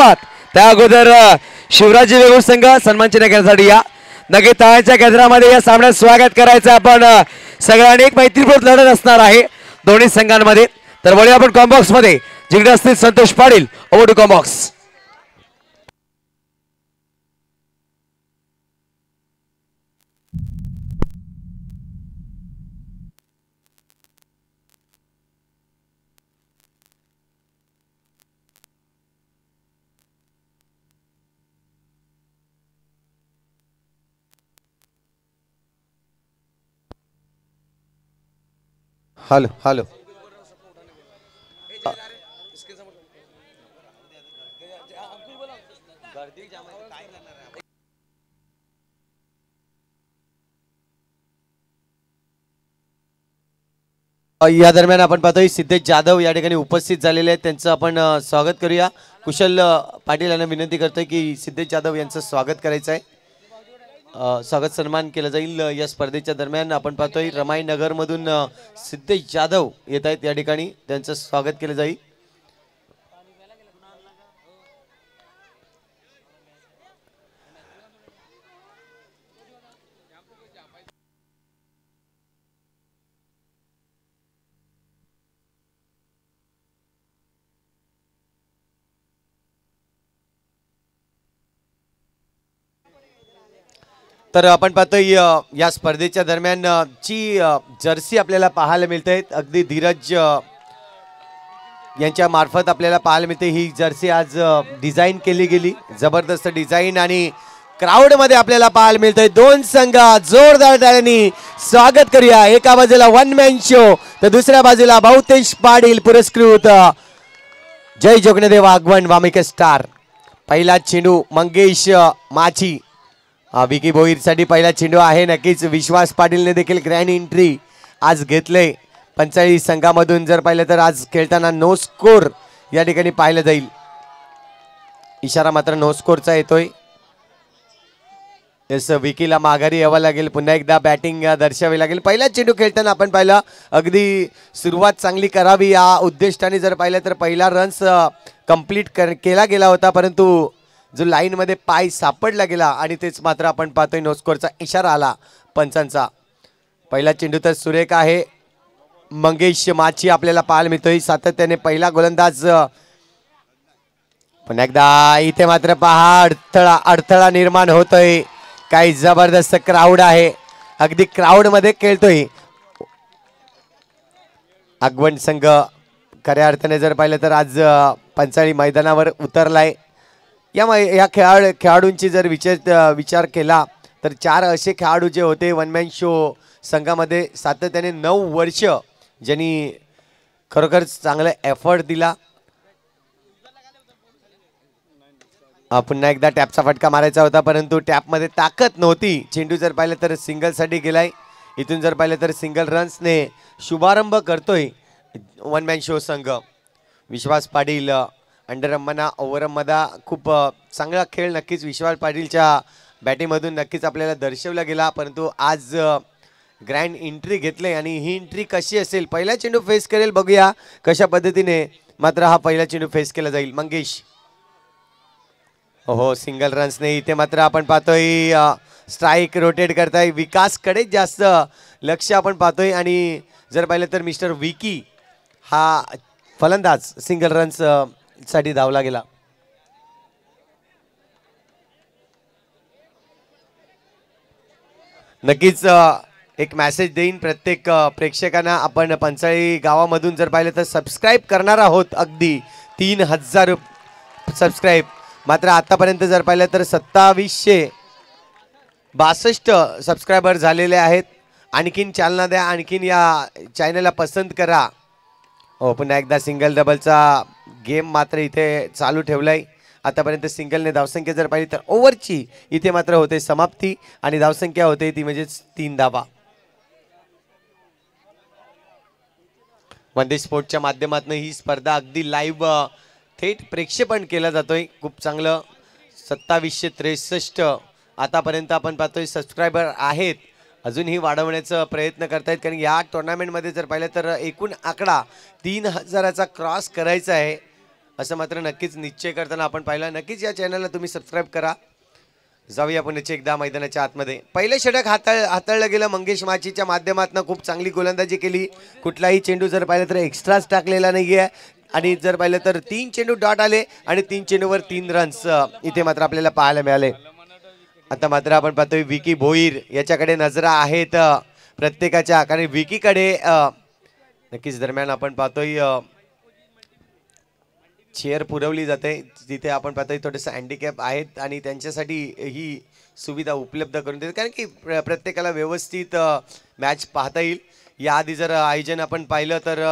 धन्यवाद। त्या अगोदर शिवराजी वेगूळ संघ सन्मान चिन्ह घेण्यासाठी या नक्की टाळ्यांच्या गजरामध्ये या सामन्यात स्वागत करायचं आपण सगळ्यांनी। एक मैत्रीपूर्ण लढत असणार आहे दोन्ही संघांमध्ये। तर वळूया आपण कॉम्बॉक्स मध्ये जिंकले असतील संतोष पाटील। ओव्हर टू कॉम्बॉक्स। हॅलो हॅलो या दरम्यान आपण पाहतोय सिद्धेश जाधव या ठिकाणी उपस्थित झालेले आहेत। त्यांचं आपण स्वागत करूया। कुशल पाटील यांना विनंती करतोय की सिद्धेश जाधव यांचं स्वागत करायचं आहे। स्वागत सन्मान केला जाईल या स्पर्धेच्या दरम्यान। आपण पाहतोय रमाई नगर मधून सिद्धेश जाधव येत आहेत या ठिकाणी, त्यांचं स्वागत केलं जाईल। तर आपण पाहतोय या स्पर्धेच्या दरम्यान ची जर्सी आपल्याला पाहायला मिळते। अगदी धीरज यांच्या मार्फत आपल्याला पाहायला मिळते ही जर्सी आज डिझाईन केली गेली। जबरदस्त डिझाईन आणि क्राउड मध्ये आपल्याला पाहायला मिळतंय। दोन संघ जोरदार टाळ्यांनी स्वागत करूया। एका बाजूला वन मॅन शो तर दुसऱ्या बाजूला भाऊतेश पाटील पुरस्कृत जय जोगणदेव आगवण वामिका स्टार। पहिला चेंडू मंगेश माची विकी भोईर साठी पहिला चेंडू आहे। नक्कीच विश्वास पाटीलने देखील ग्रँड एंट्री आज घेतले पंचाळी संघामधून। जर पाहिलं तर आज खेळताना नो स्कोर या ठिकाणी पाहिलं जाईल। इशारा मात्र नो स्कोरचा येतोय। यस विकीला माघारी यावं लागेल, पुन्हा एकदा बॅटिंग दर्शावी लागेल। पहिला चेंडू खेळताना आपण पाहिलं अगदी सुरुवात चांगली करावी या उद्दिष्टाने जर पाहिलं तर पहिला रन्स कंप्लीट केला गेला होता, परंतु जो लाईन मध्ये पाय सापडला गेला आणि तेच मात्र आपण पाहतोय नो स्कोरचा इशारा आला पंचांचा। पहिला चेंडू तर सुरेख आहे। मंगेश माची आपल्याला पाहायला मिळतोय सातत्याने पहिला गोलंदाज। पुन्हा एकदा इथे मात्र पहा अडथळा निर्माण होतोय। काही जबरदस्त क्राऊड आहे, अगदी क्राऊड मध्ये खेळतोय आगवण संघ। खऱ्या अर्थाने जर पाहिलं तर आज पंचाळी मैदानावर उतरलाय। या खेळाडूंची जर विचार केला तर चार असे खेळाडू जे होते वन मॅन शो संघामध्ये सातत्याने 9 वर्ष ज्यांनी खरोखर चांगला एफर्ट दिला। पुन्हा एकदा टॅपचा फटका मारायचा होता, परंतु टॅपमध्ये ताकद नव्हती। चेंडू जर पाहिलं तर सिंगल साठी गेलाय। इथून जर पाहिलं तर सिंगल रन्सने शुभारंभ करतोय वन मॅन शो संघ। विश्वास पाटील अंडर अंबाना ओव्हर अंबादा खूप चांगला खेळ नक्कीच विश्वास पाटीलच्या बॅटिंगमधून नक्कीच आपल्याला दर्शवला गेला, परंतु आज ग्रँड एंट्री घेतले आणि ही एंट्री कशी असेल पहिला चेंडू फेस करेल बघूया कशा पद्धतीने मात्र हा पहिला चेंडू फेस केला जाईल। मंगेश हो सिंगल रन्सने इथे मात्र आपण पाहतोय स्ट्राइक रोटेट करताय। विकासकडे जास्त लक्ष आपण पाहतोय आणि जर पाहिलं तर मिस्टर विकी हा फलंदाज सिंगल रन्स साठी धावला गेला। नक्कीच एक मेसेज देईन प्रत्येक प्रेक्षकांना। आपण पंचाळी गावामधून जर पाहिलं तर सबस्क्राइब करणार आहोत अगदी 3000 सबस्क्राइब। मात्र आतापर्यंत जर पाहिलं तर 2762 सबस्क्रायबर झालेले आहेत। आणखीन चालना द्या, आणखीन या चॅनलला पसंत करा। हो पुन्हा एकदा सिंगल डबलचा गेम मात्र इथे चालू ठेवलाय। आतापर्यंत सिंगलने धावसंख्या जर पाहिली तर ओव्हरची इथे मात्र होते समाप्ती आणि धावसंख्या होते ती म्हणजेच 3 धावा। वंदे स्पोर्टच्या माध्यमातून ही स्पर्धा अगदी लाईव्ह थेट प्रक्षेपण केला जातोय। खूप चांगलं 2763 आतापर्यंत आपण पाहतोय सबस्क्रायबर आहेत। अजूनही वाढवण्याचा प्रयत्न करतायत, कारण या टुर्नामेंटमध्ये जर पाहिलं तर एकूण आकडा 3000चा क्रॉस करायचा आहे असं मात्र नक्कीच निश्चय करताना आपण पाहिलं. नक्कीच या चॅनलला तुम्ही सबस्क्राईब करा. जाऊया पुन्हा एकदा मैदानाच्या आतमध्ये. पहिले षटक हाताळलं गेलं मंगेश माचीच्या माध्यमातून. खूप चांगली गोलंदाजी केली. कुठलाही चेंडू जर पाहिलं तर एक्स्ट्राच टाकलेला नाहीये आणि जर पाहिलं तर 3 चेंडू डॉट आले आणि 3 चेंडूवर 3 रन्स इथे मात्र आपल्याला पाहायला मिळाले. आता मात्र आपण पाहतोय विकी भोईर याच्याकडे नजरा आहेत प्रत्येकाच्या, कारण विकीकडे नक्कीच दरम्यान आपण पाहतोय चेअर पुरवली जाते तिथे आपण पाहतोय थोडंसं हँडिकॅप आहेत आणि त्यांच्यासाठी ही सुविधा उपलब्ध करून देते, कारण की प्रत्येकाला व्यवस्थित मॅच पाहता येईल. याआधी जर आयोजन आपण पाहिलं तर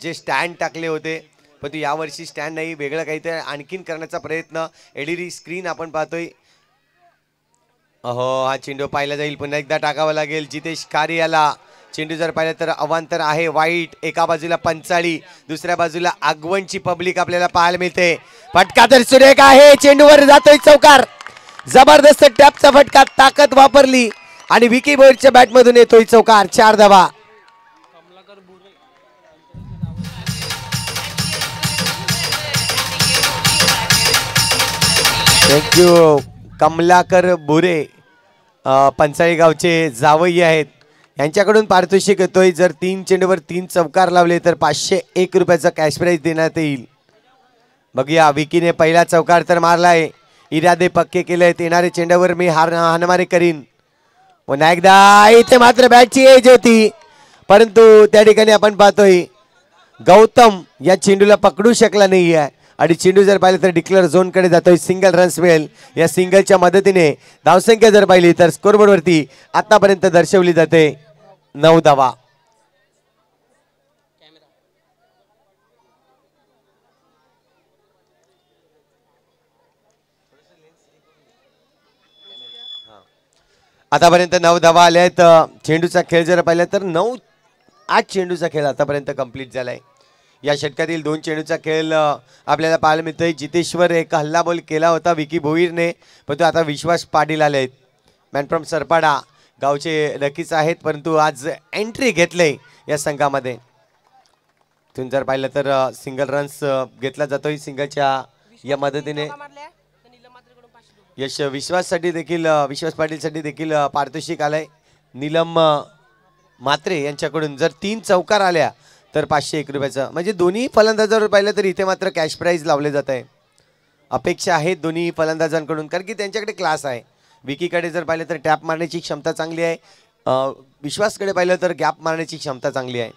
जे स्टँड टाकले होते, पण तो यावर्षी स्टँड नाही, वेगळं काहीतरी आणखीन करण्याचा प्रयत्न. LED स्क्रीन आपण पाहतोय. अहो, हा चेंडू पाहिला जाईल, पुन्हा एकदा टाकावा लागेल. जितेश खारे याला चेंडू जर पाहिलं तर अवांतर आहे. वाईट एका बाजूला पंचाळी, दुसऱ्या बाजूला आगवणची पब्लिक आपल्याला पाहायला मिळते. फटका तर सुरेख आहे, चेंडूवर जातोय चौकार. जबरदस्त टॅपचा फटका, ताकद वापरली आणि विकी भोईरच्या बॅटमधून येतोय चौकार. 4 धावा. थँक्यू. कमलाकर बुरे पंचाळी गावचे जावई आहेत, यांच्याकडून पारितोषिक येतोय. जर 3 चेंडूवर 3 चौकार लावले तर 501 रुपयाचा कॅश प्राईज देण्यात येईल. बघूया, विकीने पहिला चौकार तर मारलाय, इरादे पक्के केले. येणारे चेंडूवर मी हाणमारी करीन. पुन्हा एकदा इथे मात्र बॅटची एज होती, परंतु त्या ठिकाणी आपण पाहतोय गौतम या चेंडूला पकडू शकला नाहीये आणि चेंडू जर पाहिलं तर डिक्लेअर झोन कडे जातोय. सिंगल रन्स मिळेल. या सिंगलच्या मदतीने धावसंख्या जर पाहिली तर स्कोरबोर्ड वरती आतापर्यंत दर्शवली जाते 9 धावा. आतापर्यंत 9 धावा आल्या आहेत. चेंडूचा खेळ जर पाहिला तर 9-8 चेंडूचा खेळ आतापर्यंत कंप्लीट झालाय. या षटकातील 2 चेंडूचा खेळ आपल्याला पाहायला मिळतोय. जितेश्वर एक हल्ला बॉल केला होता विकी भोईरने, पण तो आता विश्वास पाटील आले आहेत. मॅन फ्रॉम सरपाडा गावचे नक्कीच आहेत, परंतु आज एंट्री घेतले या संघामध्ये. तुम्ही जर पाहिलं तर सिंगल रन्स घेतला जातोय सिंगलच्या या मदतीने. यश विश्वाससाठी देखील, विश्वास पाटीलसाठी देखील पारितोषिक आलंय. नीलम मात्रे यांच्याकडून जर 3 चौकार आल्या तर 501 रुपयाचं, म्हणजे दोन्ही फलंदाजावर पाहिलं तर इथे मात्र कॅश प्राईज लावले जात आहे. अपेक्षा आहेत दोन्ही फलंदाजांकडून, कारण की त्यांच्याकडे क्लास आहे. विकीकडे जर पाहिलं तर टॅप मारण्याची क्षमता चांगली आहे, विश्वासकडे पाहिलं तर गॅप मारण्याची क्षमता चांगली आहे.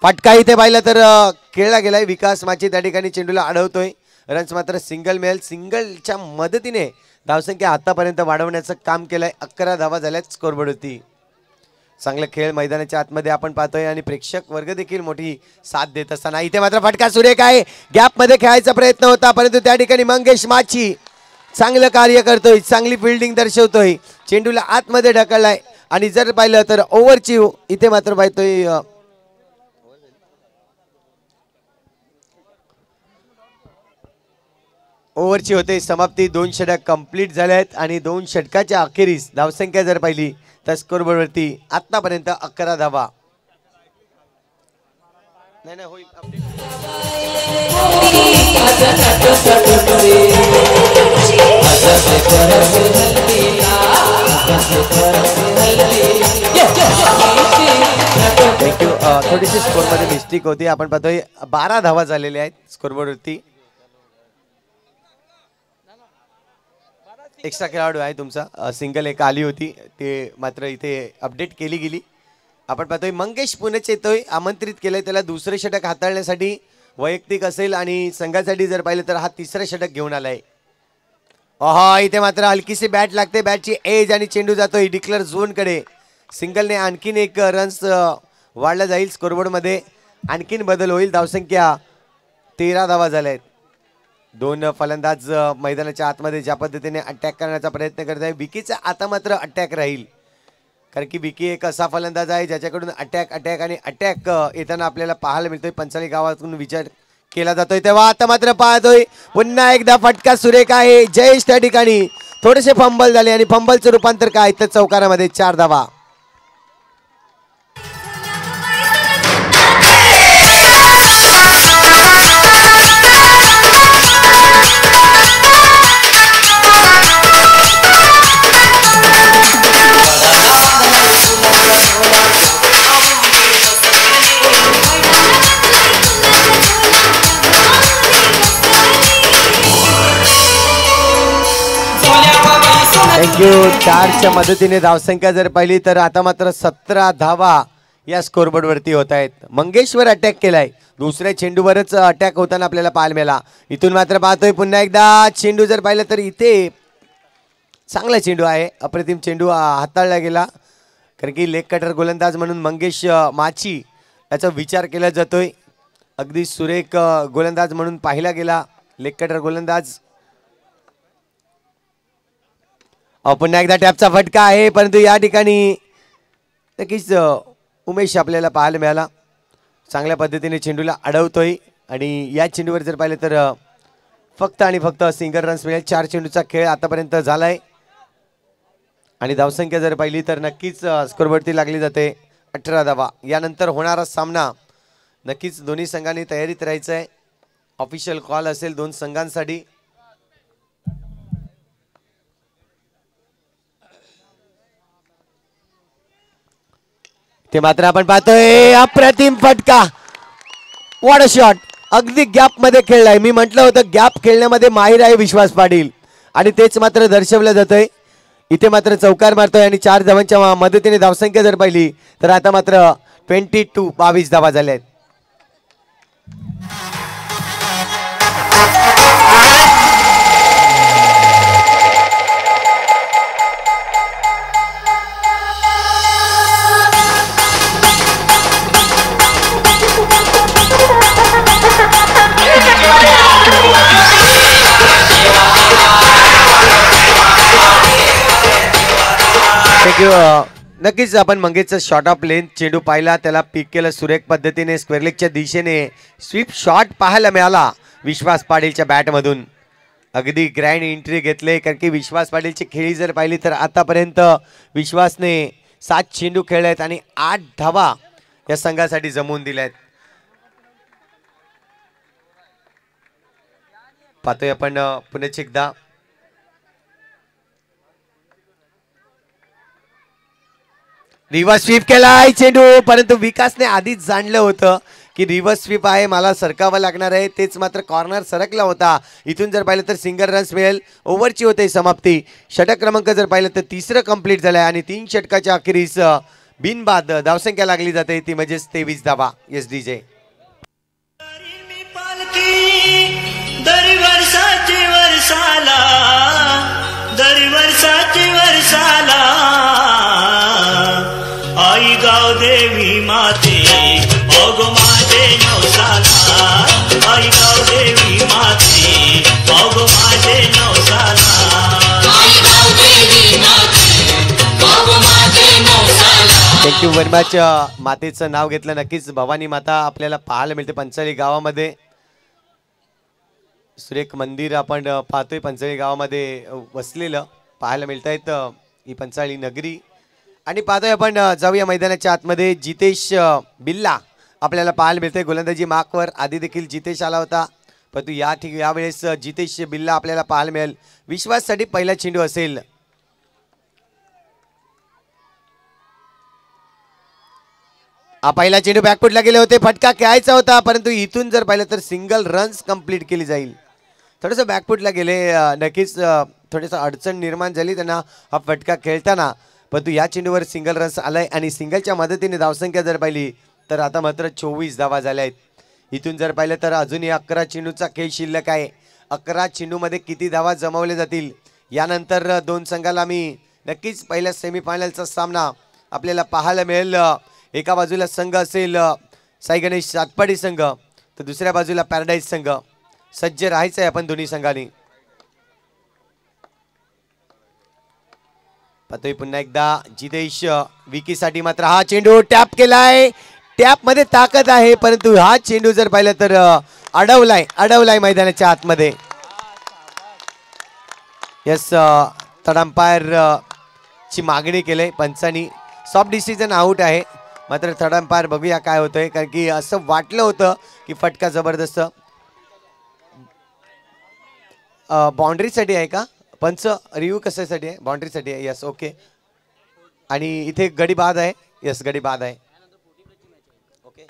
फटका इथे पाहिलं तर खेळला गेलाय. विकास माची त्या ठिकाणी चेंडूला अडवतोय. रन्स मात्र सिंगल मिळेल. सिंगलच्या मदतीने धावसंख्या आतापर्यंत वाढवण्याचं काम केलंय. 11 धावा झाल्यात स्कोरबोर्ड होती. चांगला खेळ मैदानाच्या आतमध्ये आपण पाहतोय आणि प्रेक्षक वर्ग देखील मोठी साथ देत असताना इथे मात्र फटका सुरेख आहे. गॅप मध्ये खेळायचा प्रयत्न होता, परंतु त्या ठिकाणी मंगेश माची चांगलं कार्य करतोय, चांगली फिल्डिंग दर्शवतोय. चेंडूला आतमध्ये ढकललाय आणि जर पाहिलं तर ओव्हरची इथे मात्र पाहतोय ओव्हरची होते समाप्ती. 2 षटक कंप्लीट झाले आहेत आणि 2 षटकाच्या अखेरीस धावसंख्या जर पाहिली तर स्कोरबोर्ड वरती आतापर्यंत 11 धावा. नाही होईल. थँक्यू. थोडीशी स्कोरमध्ये मिस्टेक होती. आपण पाहतोय 12 धावा झालेल्या आहेत स्कोरबोर्ड वरती. एक्स्ट्रा खेळाडू आहे तुमचा. सिंगल एक आली होती, ते मात्र इथे अपडेट केली गेली. आपण पाहतोय मंगेश पुणेच येतोय, आमंत्रित केलंय त्याला दुसरे षटक हाताळण्यासाठी. वैयक्तिक असेल आणि संघासाठी जर पाहिलं तर हा 3रं षटक घेऊन आलाय. इथे मात्र हलकीशी बॅट लागते. बॅटची एज आणि चेंडू जातोय डिक्लेअर झोन कडे. सिंगलने आणखीन 1 रन्स वाढला जाईल. स्कोरबोर्ड मध्ये आणखीन बदल होईल. धावसंख्या 13 धावा झाल्या आहेत. 2 फलंदाज मैदानाच्या आतमध्ये ज्या पद्धतीने अटॅक करण्याचा प्रयत्न करत आहे. विकीचा आता मात्र अटॅक राहील, कारण की विकी एक असा फलंदाज आहे ज्याच्याकडून अटॅक आणि अटॅक येताना आपल्याला पाहायला मिळतोय. पंचाळी गावातून विचार केला जातोय तेव्हा आता मात्र पाहतोय पुन्हा एकदा फटका सुरेख आहे. जयेश त्या ठिकाणी थोडेसे फंबल झाले आणि फंबलचं रूपांतर काय तर चौकारामध्ये 4 धावा. थँक्यू. 4च्या मदतीने धावसंख्या जर पाहिली तर आता मात्र 17 धावा या स्कोरबोर्ड वरती होत आहेत. मंगेशवर अटॅक केलाय, दुसऱ्या चेंडूवरच अटॅक होताना आपल्याला पाहायला मिळाला. इथून मात्र पाहतोय पुन्हा एकदा चेंडू जर पाहिलं तर इथे चांगला चेंडू आहे, अप्रतिम चेंडू हाताळला गेला. कारण की लेग कटर गोलंदाज म्हणून मंगेश माची याचा विचार केला जातोय. अगदी सुरेख गोलंदाज म्हणून पाहिला गेला लेग कटर गोलंदाज. पुन्हा एकदा टॅपचा फटका आहे, परंतु या ठिकाणी नक्कीच उमेश आपल्याला पाहायला मिळाला. चांगल्या पद्धतीने चेंडूला अडवतोय आणि या चेंडूवर जर पाहिलं तर फक्त आणि फक्त सिंगल रन्स मिळेल. 4 चेंडूचा खेळ आतापर्यंत झालाय आणि धावसंख्या जर पाहिली तर नक्कीच स्कोरवरती लागली जाते 18 धावा. यानंतर होणारा सामना नक्कीच दोन्ही संघांनी तयारीत राहायचं आहे. ऑफिशियल कॉल असेल दोन संघांसाठी. ते मात्र आपण पाहतोय अप्रतिम फटका. What a shot. अगदी गॅप मध्ये खेळलाय. मी म्हटलं होतं गॅप खेळण्यामध्ये माहिर आहे विश्वास पाटील आणि तेच मात्र दर्शवलं जातंय. इथे मात्र चौकार मारतोय आणि 4 धावांच्या मदतीने धावसंख्या जर पाहिली तर आता मात्र 22 धावा झाल्या आहेत. नक्कीच आपण मंगेशचा शॉट ऑफ लेंथ चेंडू पाहिला, त्याला पिक केलं सुरेख पद्धतीने स्क्वेअर लेगच्या दिशेने. स्वीप शॉट पाहायला मिळाला विश्वास पाटीलच्या बॅटमधून. अगदी ग्रँड एंट्री घेतले कारण की विश्वास पाटीलची खेळी जर पाहिली तर आतापर्यंत विश्वासने 7 चेंडू खेळले आहेत आणि 8 धावा या संघासाठी जमवून दिल्या आहेत. पाहतोय आपण पुन्हा एकदा रिव्हर्स स्वीप केलाय चेंडू, परंतु विकासने आधीच जाणलं होतं की रिव्हर्स स्वीप आहे, मला सरकावं लागणार आहे. तेच मात्र कॉर्नर सरकला होता. इथून जर पाहिलं तर सिंगल रन्स मिळेल. ओव्हरची होते समाप्ती. षटक क्रमांक जर पाहिलं तर 3रं कंप्लीट झालंय आणि 3 षटकाच्या अखेरीस बिनबाद धावसंख्या लागली जाते ती म्हणजे 23 धावा. एस डीजे आई गाव देवी माते ओगो माझे नवसाला. आई गाव देवी माते ओगो माझे नवसाला. आई गाव देवी माते ओगो माझे नवसाला. Thank you very much. मातेचं नाव घेतलं नक्कीच भवानी माता आपल्याला पाहायला मिळते पंचाळी गावामध्ये. सुरेख मंदिर आपण पाहतोय पंचाळी गावामध्ये वसलेलं पाहायला मिळत आहेत ही पंचाळी नगरी. आणि पाहतोय आपण जाऊया मैदानाच्या आतमध्ये. जितेश बिल्ला आपल्याला पाहायला मिळतोय गोलंदाजी मार्कवर. आधी देखील जितेश आला होता परंतु यावेळेस जितेश बिल्ला आपल्याला पाहायला मिळेल. विश्वाससाठी पहिला चेंडू असेल. पहिला चेंडू बॅकफुटला गेले होते, फटका खेळायचा होता परंतु इथून जर पाहिलं तर सिंगल रन्स कंप्लीट केली जाईल. थोडंसं बॅकफुटला गेले, नक्कीच थोडंसं अडचण निर्माण झाली त्यांना हा फटका खेळताना. परंतु या चेंडूवर सिंगल रन्स आलाय आणि सिंगलच्या मदतीने धावसंख्या जर पाहिली तर आता मात्र 24 धावा झाल्या आहेत. इथून जर पाहिलं तर अजूनही 11 चेंडूचा खेळ शिल्लक आहे. 11 चेंडूमध्ये किती धावा जमवले जातील यानंतर दोन संघाला मी नक्कीच पहिल्या सेमीफायनलचा सामना आपल्याला पाहायला मिळेल. एका बाजूला संघ असेल साई गणेश सातपाडी संघ तर दुसऱ्या बाजूला पॅराडाईज संघ. सज्ज राहायचं आहे आपण दोन्ही संघांनी. पाहतोय पुन्हा एकदा जितेश विकीसाठी मात्र हा चेंडू टॅप केलाय. टॅप मध्ये ताकद आहे परंतु हा चेंडू जर पाहिलं तर अडवलाय मैदानाच्या आतमध्ये. यस थर्ड अंपायर ची मागणी केली पंचांनी. सॉफ्ट डिसिजन आउट आहे मात्र थर्ड अंपायर बघूया काय होतंय कारण की असं वाटलं होतं की फटका जबरदस्त बाउंड्रीसाठी आहे का. पंच रिव्ह्यू कशासाठी आहे. बाउंड्रीसाठी आहे. Yes okay. आणि इथे गडी बाद आहे. यस गडी बाद आहे. ओके.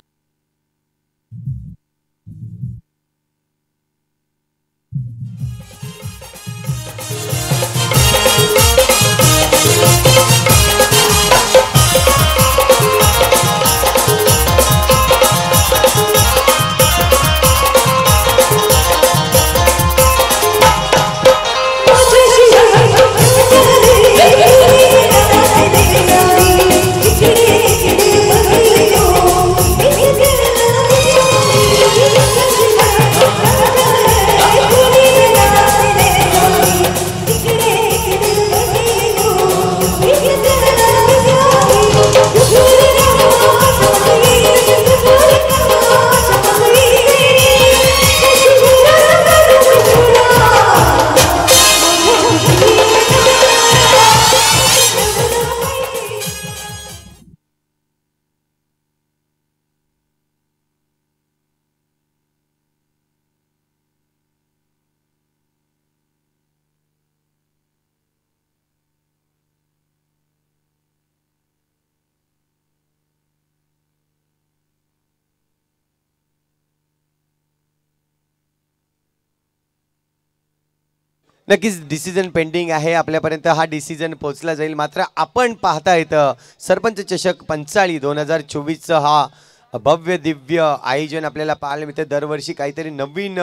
नक्कीच डिसिजन पेंडिंग आहे, आपल्यापर्यंत हा डिसिजन पोहोचला जाईल. मात्र आपण पाहतायत सरपंच चषक पंचाळी 2024चा हा भव्य दिव्य आयोजन आपल्याला पाहायला मिळते. दरवर्षी काहीतरी नवीन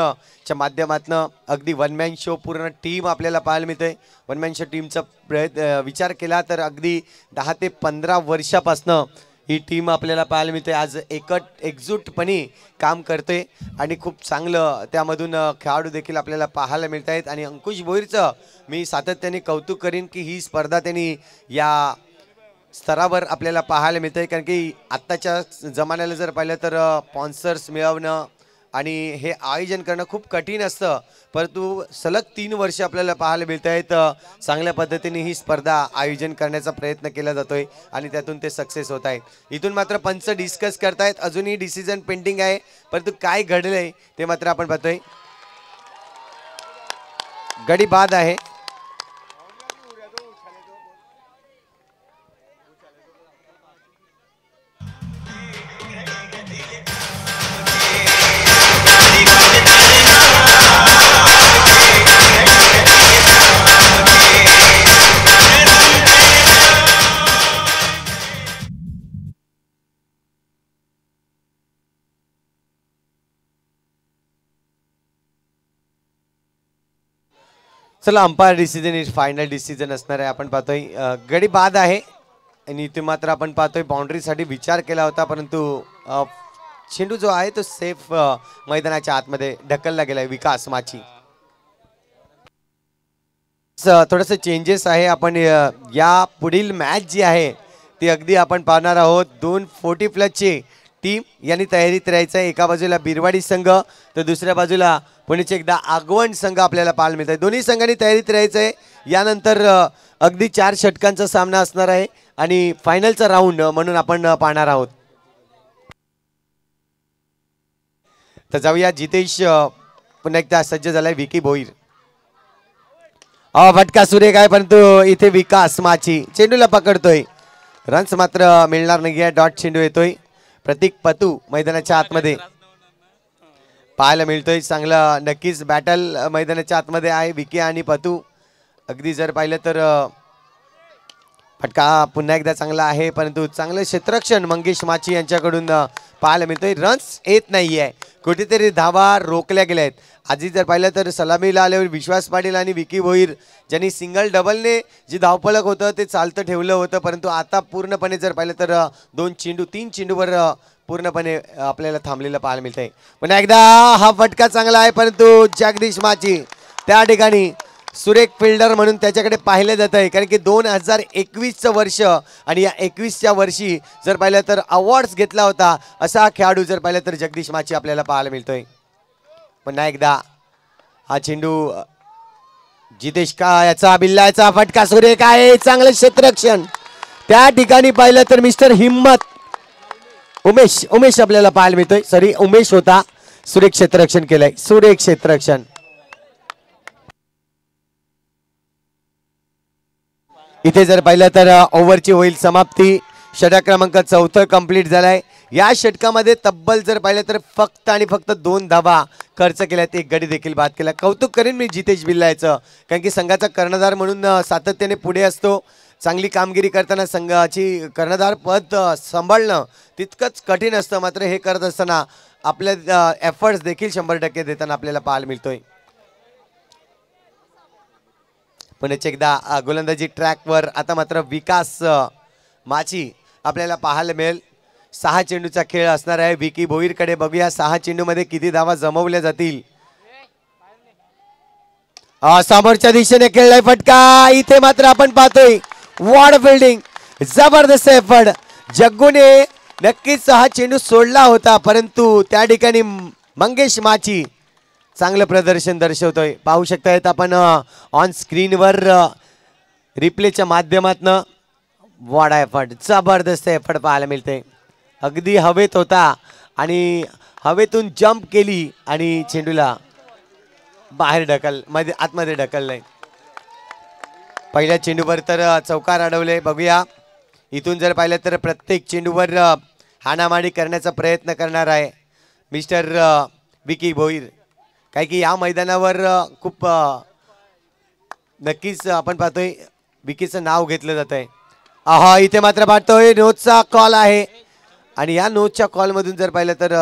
च्या माध्यमातून अगदी वन मॅन शो पूर्ण टीम आपल्याला पाहायला मिळते. वन मॅन शो टीमचा विचार केला तर अगदी 10 ते 15 वर्षापासून ही टीम आपल्याला पाहायला मिळते. आज एकजूटपणे काम करते आणि खूप चांगलं त्यामधून खेळाडू देखील आपल्याला पाहायला मिळत आहेत. आणि अंकुश भोईरचं मी सातत्याने कौतुक करीन की ही स्पर्धा त्यांनी या स्तरावर आपल्याला पाहायला मिळते. कारण की आत्ताच्या जमान्याला जर पाहिलं तर स्पॉन्सर्स मिळवणं आणि हे आयोजन करणं खूप कठीण असतं, परंतु सलग 3 वर्ष आपल्याला पाहायला मिळत आहेत चांगल्या पद्धतीने ही स्पर्धा आयोजन करण्याचा प्रयत्न केला जातोय आणि त्यातून ते सक्सेस होत आहे. इथून मात्र पंच डिस्कस करतायत, अजूनही डिसिजन पेंडिंग आहे, परंतु काय घडलंय ते मात्र आपण पाहतोय. गडी बाद आहे. चला, umpire decision is final decision असणार आहे. आपण पाहतोय गडी बाद आहे आणि इथे मात्र आपण पाहतोय बाउंड्रीसाठी विचार केला होता, परंतु चेंडू जो आहे तो सेफ मैदानाच्या आतमध्ये ढकलला गेलाय. विकास माची थोडंसं चेंजेस आहे. आपण या पुढील मॅच जी आहे ती अगदी आपण पाहणार आहोत. 240 प्लसची टीम यांनी तयारीत राहायचं आहे. एका बाजूला बिरवाडी संघ तर दुसऱ्या बाजूला पुण्याचे एकदा आगवण संघ आपल्याला पाहायला मिळत आहे. दोन्ही संघांनी तयारीत राहायचं आहे. यानंतर अगदी 4 षटकांचा सामना असणार आहे आणि फायनलचा राऊंड म्हणून आपण पाहणार आहोत. तर जाऊया, जितेश पुन्हा एकदा सज्ज झालाय. विकी भोईर फटका सुरेख आहे, परंतु इथे विकास माची चेंडूला पकडतोय. रन्स मात्र मिळणार नाहीये. डॉट चेंडू येतोय. प्रतीक पतू मैदानाच्या आतमध्ये पाहायला मिळतोय. चांगला नक्कीच बॅटल मैदानाच्या आतमध्ये आहे. विकी आणि पतू अगदी जर पाहिलं तर फटका पुन्हा एकदा चांगला आहे, परंतु चांगलं क्षेत्ररक्षण मंगेश माची यांच्याकडून पाहायला मिळतोय. रन्स येत नाहीये, कुठेतरी धावा रोखल्या गेल्या आहेत. आधी जर पाहिलं तर सलामीला आल्यावर विश्वास पाटील आणि विकी भोईर ज्यांनी सिंगल डबलने जी धावफलक होतं ते चालतं ठेवलं होतं, परंतु आता पूर्णपणे जर पाहिलं तर 3 चेंडूवर पूर्णपणे आपल्याला थांबलेलं पाहायला मिळतंय. पुन्हा एकदा हा फटका चांगला आहे, परंतु जगदीश माची त्या ठिकाणी सुरेख फिल्डर म्हणून त्याच्याकडे पाहिलं जात आहे. कारण की 2021चं वर्ष आणि या 21च्या वर्षी जर पाहिलं तर अवॉर्ड्स घेतला होता असा खेळाडू जर पाहिलं तर जगदीश माची आपल्याला पाहायला मिळतोय. पुन्हा एकदा हा चेंडू जितेश का याचा बिल्लाचा फटका सुरेख आहे. चांगलं क्षेत्ररक्षण त्या ठिकाणी पाहिलं तर मिस्टर हिम्मत उमेश आपल्याला पाहायला मिळतोय. सॉरी, उमेश होता. सुरेख क्षेत्ररक्षण केलंय. सुरेख क्षेत्ररक्षण. इथे जर पाहिलं तर ओव्हरची होईल समाप्ती. षटक क्रमांक 4 कंप्लीट झालाय. या षटकामध्ये तब्बल जर पाहिलं तर फक्त आणि फक्त 2 धावा खर्च केल्यात. एक गडी देखील बाद केला. कौतुक करेन मी जितेश बिल्लाचं, कारण की संघाचा कर्णधार म्हणून सातत्याने पुढे असतो. चांगली कामगिरी करताना संघाची कर्णधार पद सांभाळणं तितकंच कठीण असतं, मात्र हे करत असताना आपल्या एफर्ट्स देखील 100% देताना आपल्याला पाहायला मिळतोय. पुण्याचे एकदा गोलंदाजी ट्रॅकवर आता मात्र विकास माची आपल्याला पाहायला मिळेल. 6 चेंडूचा खेळ असणार आहे. विकी भोईरकडे बघूया 6 चेंडूमध्ये किती धावा जमवल्या जातील. समोरच्या दिशेने खेळलाय फटका. इथे मात्र आपण पाहतोय वॉर्ड फिल्डिंग, जबरदस्त एफर्ट. जग्गूने नक्कीच हा चेंडू सोडला होता, परंतु त्या ठिकाणी मंगेश माची चांगलं प्रदर्शन दर्शवतोय. पाहू शकतायत आपण ऑन स्क्रीनवर रिप्लेच्या माध्यमातून. वॉडा एफर्ट, जबरदस्त एफर्ट पाहायला मिळते. अगदी हवेत होता आणि हवेतून जंप केली आणि चेंडूला बाहेर मध्ये आतमध्ये ढकललंय. पहिल्या चेंडूवर तर चौकार अडवले. बघूया इथून जर पाहिलं तर प्रत्येक चेंडूवर हाणामारी करण्याचा प्रयत्न करणार आहे मिस्टर विकी भोईर. काय की या मैदानावर खूप नक्कीच आपण पाहतोय विकीचं नाव घेतलं जात आहे. आहा इथे मात्र पाहतोय नोचा कॉल आहे आणि या नोच्या कॉल मधून जर पाहिलं तर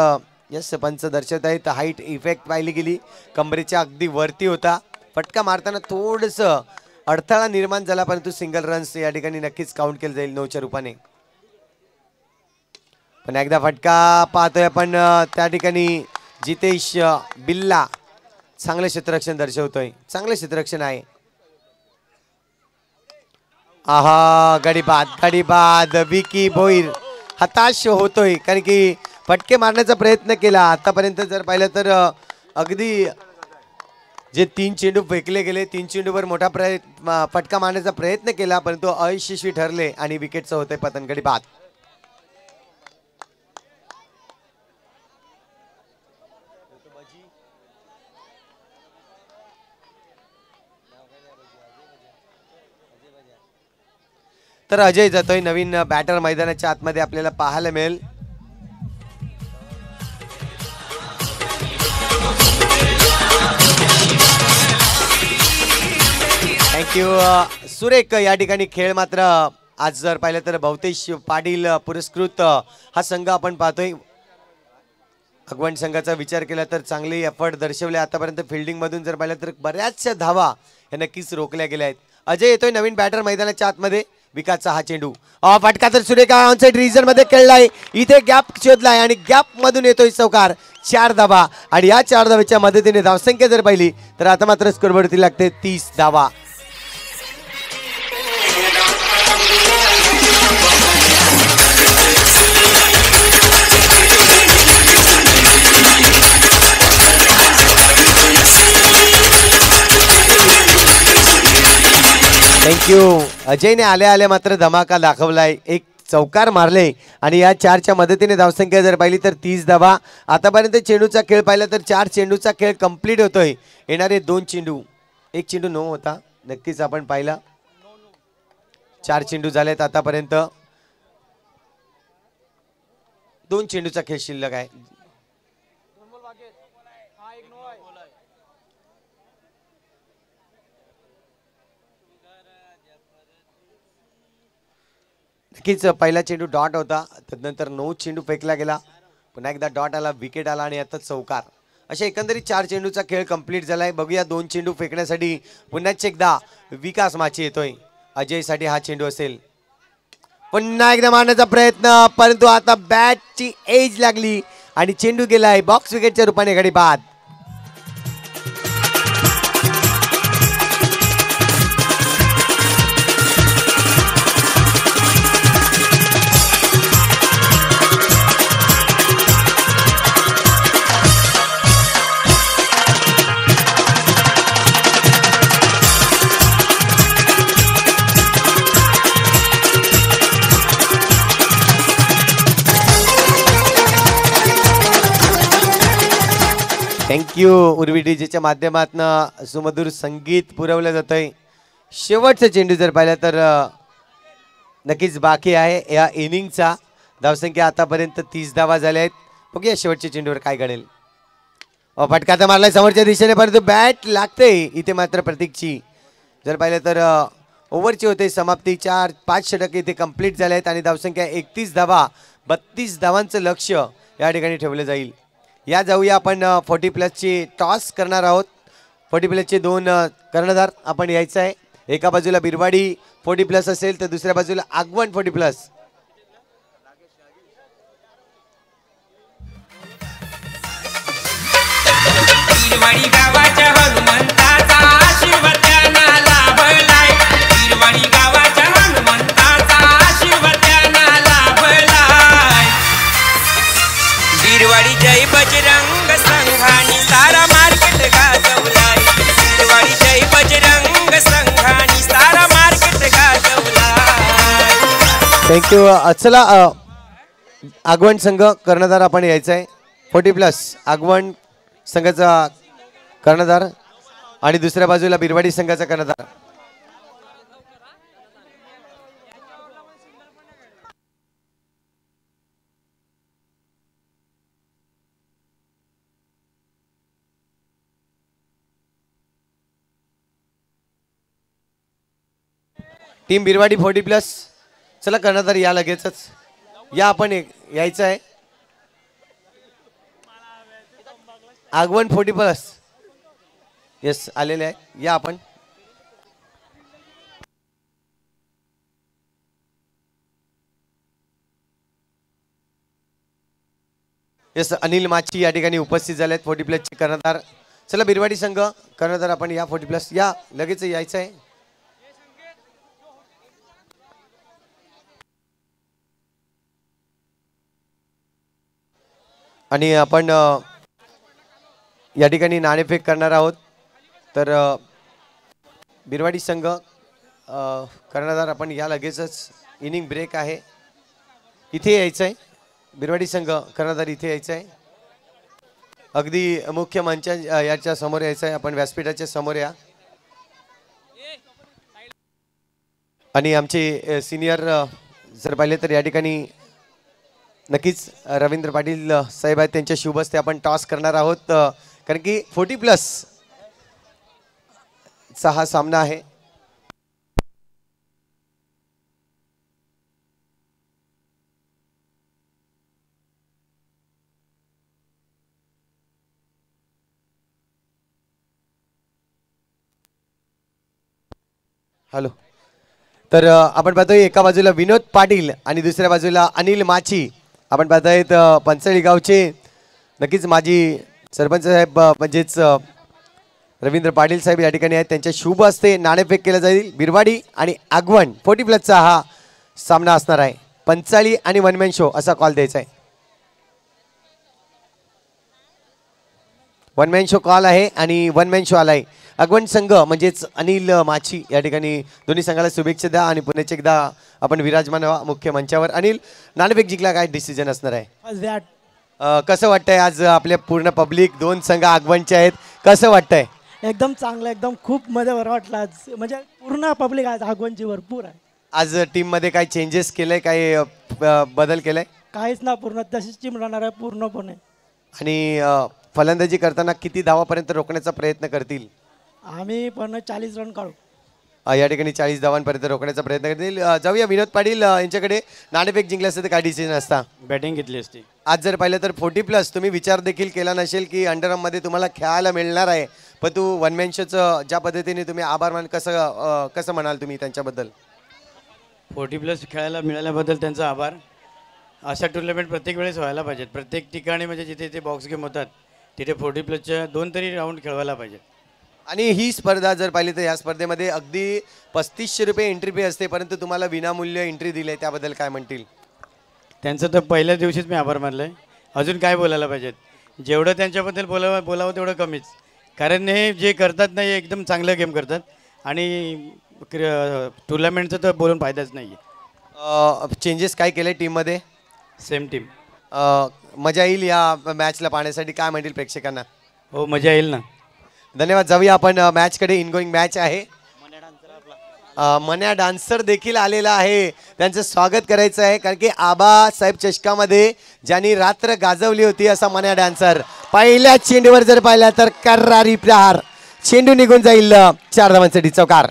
यस पंच दर्शवत आहेत हाईट इफेक्ट पाहिली गेली कमरेच्या अगदी वरती होता. फटका मारताना थोडस अडथळा निर्माण झाला परंतु सिंगल रन्स या ठिकाणी नक्कीच काउंट केलं जाईल 9च्या रूपाने. पण एकदा फटका पाहतोय आपण त्या ठिकाणी जितेश बिल्ला चांगलं क्षेत्ररक्षण दर्शवतोय. चांगलं क्षेत्ररक्षण आहे. आहा गडीबाद विकी भोईर हताश होतोय कारण की फटके मारण्याचा प्रयत्न केला आतापर्यंत जर पाहिलं तर अगदी जे 3 चेंडू फेकले गेले 3 चेंडूवर मोठा फटका मारण्याचा प्रयत्न केला परंतु अयशस्वी ठरले आणि विकेटचं होतंय पतन. गडीबाद तर अजय जातोय नवीन बॅटर मैदानाच्या आतमध्ये आपल्याला पाहायला मिळेल. थँक्यू सुरेख. या ठिकाणी खेळ मात्र आज जर पाहिलं तर भवतेश पाटील पुरस्कृत हा संघ आपण पाहतोय. अगवण संघाचा विचार केला तर चांगले एफर्ट दर्शवले आतापर्यंत. फिल्डिंग मधून जर पाहिलं तर बऱ्याचशा धावा या नक्कीच रोखल्या गेल्या आहेत. अजय येतोय नवीन बॅटर मैदानाच्या आतमध्ये. विकासचा हा चेंडू फटका तर सुरेख ऑनसाइड रिजन मध्ये खेळलाय. इथे गॅप शोधलाय आणि गॅप मधून येतोय चौकार. 4 धावा आणि या 4 धावेच्या मदतीने धावसंख्या जर पाहिली तर आता मात्र स्कोरवरती लागते 30 धावा. थँक्यू. अजयने आल्या आल्या मात्र धमाका दाखवलाय. एक चौकार मारले आणि या 4च्या मदतीने धावसंख्या जर पाहिली तर 30 धावा. आतापर्यंत चेंडूचा खेळ पाहिला तर 4 चेंडूचा खेळ कंप्लीट होतोय. येणारे 2 चेंडू 1 चेंडू नो होता नक्कीच आपण पाहिला. 4 चेंडू झालेत आतापर्यंत. 2 चेंडूचा खेळ शिल्लक आहे. नक्कीच पहिला चेंडू डॉट होता त्यानंतर 9 चेंडू फेकला गेला. पुन्हा एकदा डॉट आला विकेट आला आणि आता चौकार. अशा एकंदरीत 4 चेंडूचा खेळ कंप्लीट झालाय. बघूया 2 चेंडू फेकण्यासाठी पुन्हाच एकदा विकास माची येतोय. अजयसाठी हा चेंडू असेल. पुन्हा एकदा मारण्याचा प्रयत्न परंतु आता बॅटची एज लागली आणि चेंडू गेलाय बॉक्स विकेटच्या रूपाने. गडीबाद. थँक्यू. उर्वी डीजेच्या माध्यमातून सुमधुर संगीत पुरवलं जातंय. शेवटचा चेंडू जर पाहिला तर नक्कीच बाकी आहे या इनिंगचा. धावसंख्या आतापर्यंत 30 धावा झाल्या आहेत. बघूया शेवटच्या चेंडूवर काय घडेल. फटका तर मारलाय समोरच्या दिशेने परंतु बॅट लागते. इथे मात्र प्रतीकची जर पाहिलं तर ओव्हरची होते समाप्ती. 4-5 षटक इथे कंप्लीट झाले आहेत आणि धावसंख्या 31 धावा 32 धावांचं लक्ष या ठिकाणी ठेवलं जाईल. या जाऊया आपण 40+ टॉस करणार आहोत. 40+ 2 कर्णधार आपण यायचं आहे. एका बाजूला बिरवाडी 40+ असेल तर दुसऱ्या बाजूला आगवण 40+. बिरवाडी गावाच्या हनुमंताचा आशीर्वाद त्यांना लाभलाय. बिरवाडी गावाच्या हनुमंताचा आशीर्वाद त्यांना लाभलाय. बिरवाडी जय बजरंग संघानी सारा मार्केट गाजवलाय. बिरवाडी जय बजरंग संघानी सारा मार्केट गाजवलाय. थँक्यू. चला आगवण संघ कर्णधार आपण यायचं आहे. 40+ आगवण संघाचा कर्णधार आणि दुसऱ्या बाजूला बिरवाडी संघाचा कर्णधार. टीम बिरवाडी 40+. चला कर्णधार या लगेचच या, आपण यायचं आहे. आगवण 40+. येस आलेले आहे, या आपण. येस अनिल माची या ठिकाणी उपस्थित झाले आहेत 40+ चे कर्णधार. चला बिरवाडी संघ कर्णधार आपण या 40+, या लगेच यायचं आहे. आणि आपण या ठिकाणी नाणेफेक करणार आहोत. तर बिरवाडी संघ कर्णधार आपण या लगेचच. इनिंग ब्रेक आहे, इथे यायचं आहे. बिरवाडी संघ कर्णधार इथे यायचं आहे. अगदी मुख्य मंचा याच्या समोर यायचं आहे. आपण व्यासपीठाच्या समोर या. आणि आमचे सिनियर जर पाहिले तर या ठिकाणी नक्कीच रवींद्र पाटील साहेब आहेत, त्यांच्या शुभ हस्ते आपण टॉस करणार आहोत. कारण की 40+ चा हा सामना आहे. हॅलो. तर आपण पाहतोय एका बाजूला विनोद पाटील आणि दुसऱ्या बाजूला अनिल माची. आपण पाहतायत पंचळी गावचे नक्कीच माजी सरपंच साहेब म्हणजेच रवींद्र पाटील साहेब या ठिकाणी आहेत. त्यांच्या शुभ हस्ते नाणेफेक केलं जाईल. बिरवाडी आणि आगवण 40+ चा हा सामना असणार आहे. पंचाळी आणि वन मॅन शो असा कॉल द्यायचा आहे. वन मॅन शो कॉल आहे आणि वन मॅन शो आलाय. आगवण संघ म्हणजेच अनिल माची या ठिकाणी दोन्ही संघाला शुभेच्छा द्या आणि पुण्याचे एकदा आपण विराजमान व्हा मुख्य मंचावर. अनिल, नाणेफेक जिंकला, काय डिसिजन असणार आहे? कसं वाटतंय आज आपल्या पूर्ण पब्लिक, दोन संघ आगवणचे आहेत, कसं वाटतंय? एकदम चांगलं, एकदम खूप मजा वाटलं आज. म्हणजे पूर्ण पब्लिक आज आगवणची भरपूर आहे. आज टीम मध्ये काही चेंजेस केलंय, काही बदल केलाय? काहीच ना, पूर्ण तशीच टीम राहणार आहे पूर्णपणे. आणि फलंदाजी करताना किती धावापर्यंत रोखण्याचा प्रयत्न करतील? आम्ही पण 40 रन काढू. या ठिकाणी 40 धावांपर्यंत रोखण्याचा प्रयत्न करतील. जाऊया विनोद पाटील यांच्याकडे. नाणेफेक जिंकले असते तर काय डिसिजन असता? बॅटिंग घेतली असती. आज जर पाहिलं तर 40+ तुम्ही विचार देखील केला नसेल की अंडरआर्ममध्ये तुम्हाला खेळायला मिळणार आहे, पण तू वन मॅन शोचं ज्या पद्धतीने तुम्ही आभार मान कसं म्हणाल तुम्ही त्यांच्याबद्दल? 40+ खेळायला मिळाल्याबद्दल त्यांचा आभार. अशा टुर्नामेंट प्रत्येक वेळेस व्हायला पाहिजेत. प्रत्येक ठिकाणी म्हणजे जिथे ते बॉक्स गेम होतात तिथे 40+च्या 2 तरी राऊंड खेळवायला पाहिजेत. आणि ही स्पर्धा जर पाहिली तर या स्पर्धेमध्ये अगदी 3500 रुपये एंट्री फी असते, परंतु तुम्हाला विनामूल्य एंट्री दिली आहे, त्याबद्दल काय म्हणतील? त्यांचं तर पहिल्याच दिवशीच मी आभार मानलं आहे. अजून काय बोलायला पाहिजेत? जेवढं त्यांच्याबद्दल बोलावं तेवढं कमीच. कारण हे जे करतात ना, हे एकदम चांगलं गेम करतात आणि टुर्नामेंटचं तर बोलून फायदाच नाही आहे. चेंजेस काय केले टीममध्ये? Same team. मजा येईल या मॅचला पाहण्यासाठी, काय म्हणतील प्रेक्षकांना? हो, मजा येईल ना. धन्यवाद. जाऊया आपण मॅचकडे. इनगोईंग मॅच आहे. मन्या डान्सर देखील आलेला आहे, त्यांचं स्वागत करायचं आहे. कारण की आबासाहेब चषकामध्ये ज्यांनी रात्र गाजवली होती असा मन्या डान्सर. पहिल्या चेंडूवर जर पाहिला तर कर्रारी प्रहार, चेंडू निघून जाईल 4 धावांसाठी चौकार.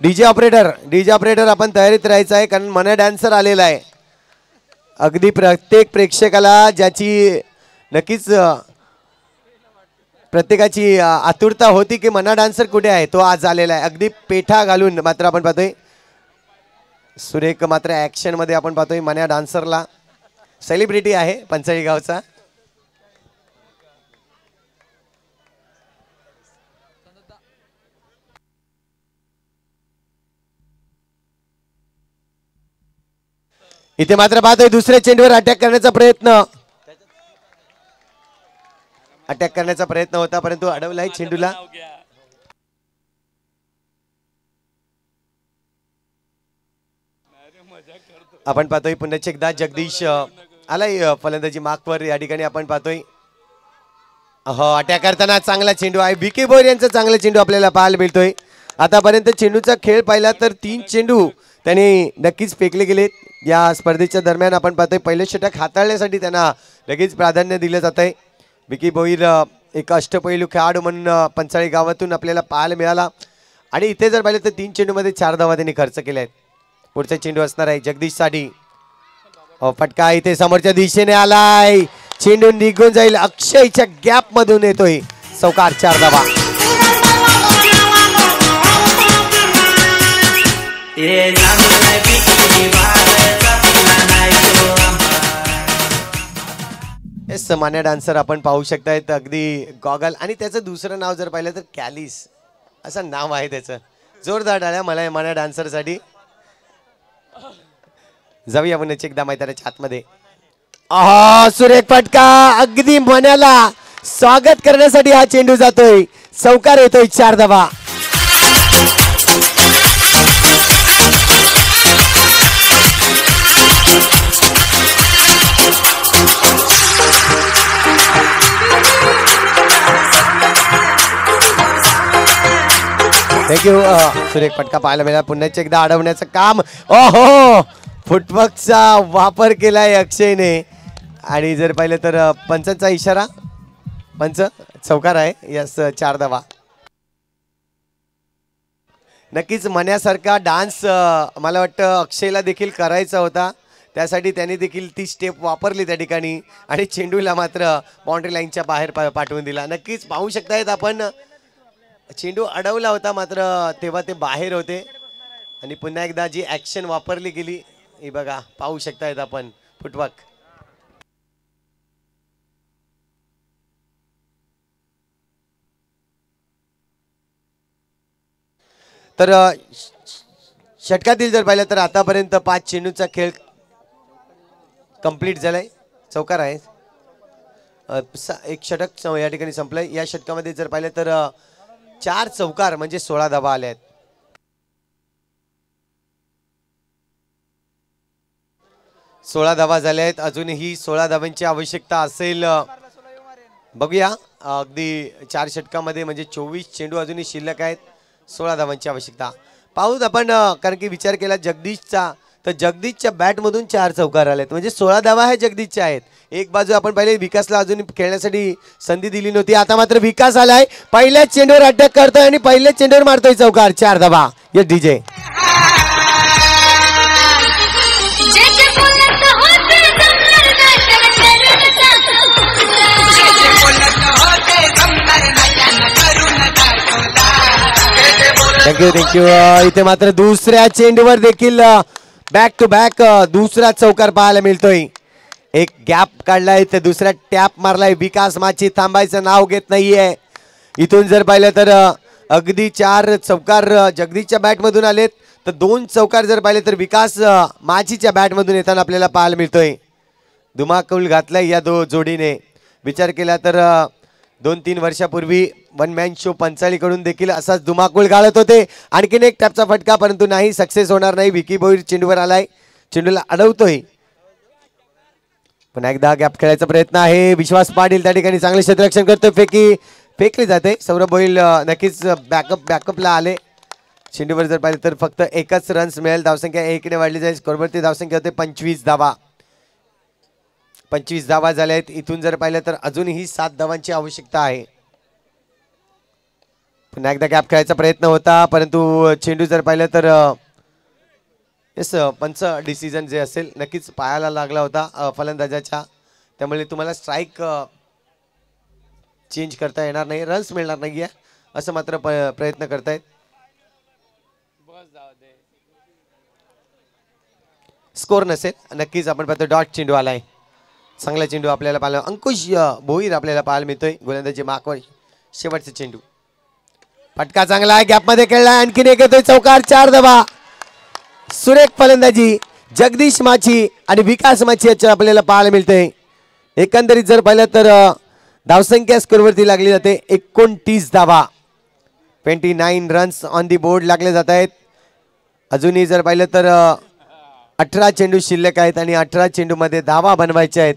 डीजे ऑपरेटर आपण तयारीत राहायचं आहे, कारण मन्या डान्सर आलेला आहे. अगदी प्रत्येक प्रेक्षकाला ज्याची नक्कीच प्रत्येकाची आतुरता होती की मन्या डान्सर कुठे आहे, तो आज आलेला आहे. अगदी पेठा घालून मात्र आपण पाहतोय सुरेख मात्र ऍक्शन मध्ये आपण पाहतोय मन्या डान्सरला. सेलिब्रिटी आहे पंचळी गावचा. इथे मात्र पाहतोय दुसऱ्या चेंडूवर अटॅक करण्याचा प्रयत्न होता, परंतु अडवलाय चेंडूला. आपण पाहतोय पुन्हा एकदा जगदीश आलाय फलंदाजी मार्कवर. या ठिकाणी आपण पाहतोय अटॅक करताना चांगला चेंडू आहे. विकी बोर यांचा चांगला चेंडू आपल्याला पाहायला मिळतोय. आतापर्यंत चेंडूचा खेळ पाहिला तर 3 चेंडू त्यांनी नक्कीच फेकले गेलेत या स्पर्धेच्या दरम्यान. आपण पाहतोय पहिलं षटक हाताळण्यासाठी त्यांना लगेच प्राधान्य दिलं जात आहे. विकी भोईर एक अष्टपैलू खेळाडू म्हणून पंचाळी गावातून आपल्याला पाहायला मिळाला. आणि इथे जर पाहिलं तर 3 चेंडूमध्ये 4 धावा त्यांनी खर्च केल्या आहेत. पुढचा चेंडू असणार आहे जगदीश साठी. फटका इथे समोरच्या दिशेने आलाय, चेंडू निघून जाईल. अक्षयच्या गॅप मधून येतोय चौकार, 4 धावा. येस, मान्या डान्सर आपण पाहू शकतायत, अगदी गॉगल आणि त्याचं दुसरं नाव जर पाहिलं तर कॅलिस असं नाव आहे त्याचं. जोरदार टाळ्या मला या मान्या डान्सरसाठी. जाऊया आपण एकदा मैदानाच्या आतमध्ये. सुरेख फटका, अगदी मनाला स्वागत करण्यासाठी हा चेंडू जातोय, चौकार येतोय, 4 धावा. थँक्यू. सुरेख फटका पाहायला मिळाला. पुन्हा एकदा अडवण्याचं काम. ओहो, फुटवर्कचा वापर केलाय अक्षयने. आणि जर पाहिलं तर पंचांचा इशारा, पंच चौकार आहे. यस, 4 धावा. नक्कीच मण्यासारखा डान्स मला वाटतं अक्षयला देखील करायचा होता, त्यासाठी त्याने देखील ती स्टेप वापरली त्या ठिकाणी आणि चेंडूला मात्र बाउंड्री लाईनच्या बाहेर पाठवून दिला. नक्कीच पाहू शकतायत आपण, चेंडू अडवला होता मात्र तेव्हा ते बाहेर होते. आणि पुन्हा एकदा जी ॲक्शन वापरली गेली हे बघा, पाहू शकतायत आपण, फुटवर्क. तर षटकातील जर पाहिलं तर आतापर्यंत 5 चेंडूचा खेळ कंप्लीट झालाय, चौकार आहे. एक षटक या ठिकाणी संपलंय. या षटकामध्ये जर पाहिलं तर 4 चौकार म्हणजे 16 धावा आल्या आहेत. 16 धावा झाल्या आहेत. अजूनही 16 धावांची आवश्यकता असेल. बघूया, अगदी 4 षटकामध्ये म्हणजे 24 चेंडू अजूनही शिल्लक आहेत. 16 धावांची आवश्यकता पाहूत आपण. कारण की विचार केला जगदीशचा, तर जगदीशच्या बॅटमधून 4 चौकार आलेत म्हणजे 16 धावा हे जगदीशच्या आहेत. एक बाजू आपण पहिले विकासला अजून खेळण्यासाठी संधी दिली नव्हती, आता मात्र विकास आलाय, पहिल्याच चेंडूवर अटॅक करतोय आणि पहिल्याच चेंडूवर मारतोय चौकार, 4 धावा. ये डीजे थँक्यू. इथे मात्र दुसऱ्या चेंडूवर देखील बॅक टू बॅक दुसरा चौकार पाहायला मिळतोय. एक गॅप काढलाय तर दुसरा टॅप मारलाय. विकास माची थांबायचं नाव घेत नाहीये. इथून जर पाहिलं तर अगदी 4 चौकार जगदीशच्या बॅटमधून आलेत, तर 2 चौकार जर पाहिले तर विकास माचीच्या बॅटमधून येताना आपल्याला पाहायला मिळतोय. धुमाकूळ घातलाय या जोडीने. विचार केला तर 2-3 वर्षापूर्वी वन मॅन शो पंचाळीकडून देखील असाच धुमाकूळ घालत होते. आणखीन एक टॅपचा फटका, परंतु नाही, सक्सेस होणार नाही. विकी भोईर चेंडूवर आलाय, चेंडूला अडवतोय. पुन्हा एकदा गॅप खेळायचा प्रयत्न आहे. विश्वास पाटील त्या ठिकाणी चांगले क्षेत्ररक्षण करतोय. फेकली जाते. सौरभ भोईर नक्कीच बॅकअपला आले. चेंडूवर जर पाहिलं तर फक्त 1च रन्स मिळेल. धावसंख्या 1 ने वाढली जाईल. स्कोरवरती धावसंख्या होते 25 धावा. 25 धावा झाल्या आहेत. इथून जर पाहिलं तर अजूनही 7 धावांची आवश्यकता आहे. पुन्हा एकदा गॅप खेळायचा प्रयत्न होता, परंतु चेंडू जर पाहिलं तर येस, पंच डिसिजन जे असेल नक्कीच पायाला लागला होता फलंदाजाच्या, त्यामुळे तुम्हाला स्ट्राईक चेंज करता येणार नाही, रन्स मिळणार नाहीये असं मात्र प्रयत्न करतायत. स्कोर नसेल. नक्कीच आपण पाहतो डॉट चेंडू आलाय. चांगला चेंडू आपल्याला पाहायला, अंकुश भोईर आपल्याला पाहायला मिळतोय. गोलंदाजी माकवर शेवटचा चेंडू. फटका चांगला आहे, गॅप मध्ये खेळलाय. आणखीन एक येतोय चौकार, 4 धावा. सुरेख फलंदाजी जगदीश माची आणि विकास माची याच्या आपल्याला पाहायला मिळते. एकंदरीत जर पाहिलं तर धावसंख्या स्कोरवरती लागली जाते 29 धावा. 29 रन्स ऑन दी बोर्ड लागले जात आहेत. अजूनही जर पाहिलं तर 18 चेंडू शिल्लक आहेत आणि 18 चेंडू मध्ये धावा बनवायच्या आहेत,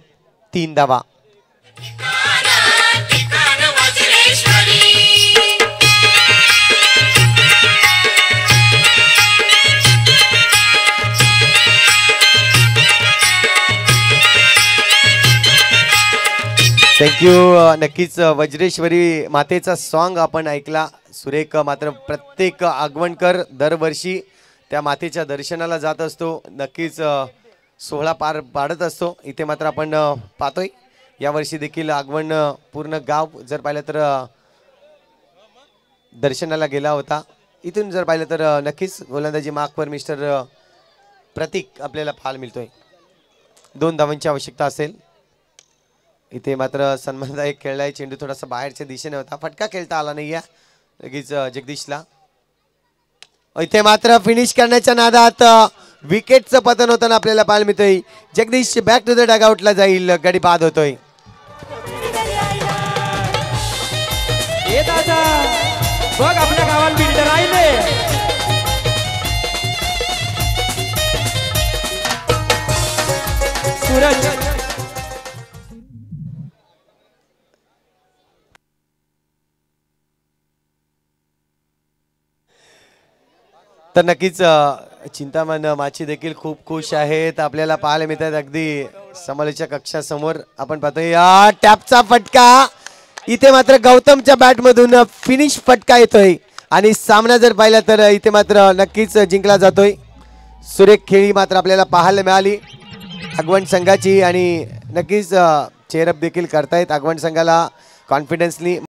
3 धावा. थँक्यू. नक्कीच वज्रेश्वरी मातेचा सॉन्ग आपण ऐकला. सुरेख मात्र प्रत्येक आगवणकर दरवर्षी त्या मातेच्या दर्शनाला जात असतो, नक्कीच सोहळा पार पाडत असतो. इथे मात्र आपण पाहतोय यावर्षी देखील आगवण पूर्ण गाव जर पाहिलं तर दर्शनाला गेला होता. इथून जर पाहिलं तर नक्कीच गोलंदाजी मार्कवर मिस्टर प्रतीक आपल्याला पाहायला मिळतोय. 2 धावांची आवश्यकता असेल. इथे मात्र सन्मानदायक खेळलाय, चेंडू थोडासा बाहेरच्या दिशेने होता, फटका खेळता आला नाही लगेच जगदीशला. इथे मात्र फिनिश करण्याच्या नादात विकेटचं पतन होताना आपल्याला पाहायला मिळतोय. जगदीश बॅक टू द डगआउटला जाईल, गडी बाद होतोय. बघ आपल्या गावात बिल्डर राहिले. सूरज तर नक्कीच चिंतामण माची देखील खूप खुश आहेत, आपल्याला पाहायला मिळतात. अगदी समालोचक कक्षासमोर आपण पाहतोय या टॅपचा फटका. इथे मात्र गौतमच्या बॅट मधून फिनिश फटका येतोय आणि सामना जर पाहिला तर इथे मात्र नक्कीच जिंकला जातोय. सुरेख खेळी मात्र आपल्याला पाहायला मिळाली आगवण संघाची आणि नक्कीच चेअरअप देखील करतायत आगवण संघाला कॉन्फिडन्सली.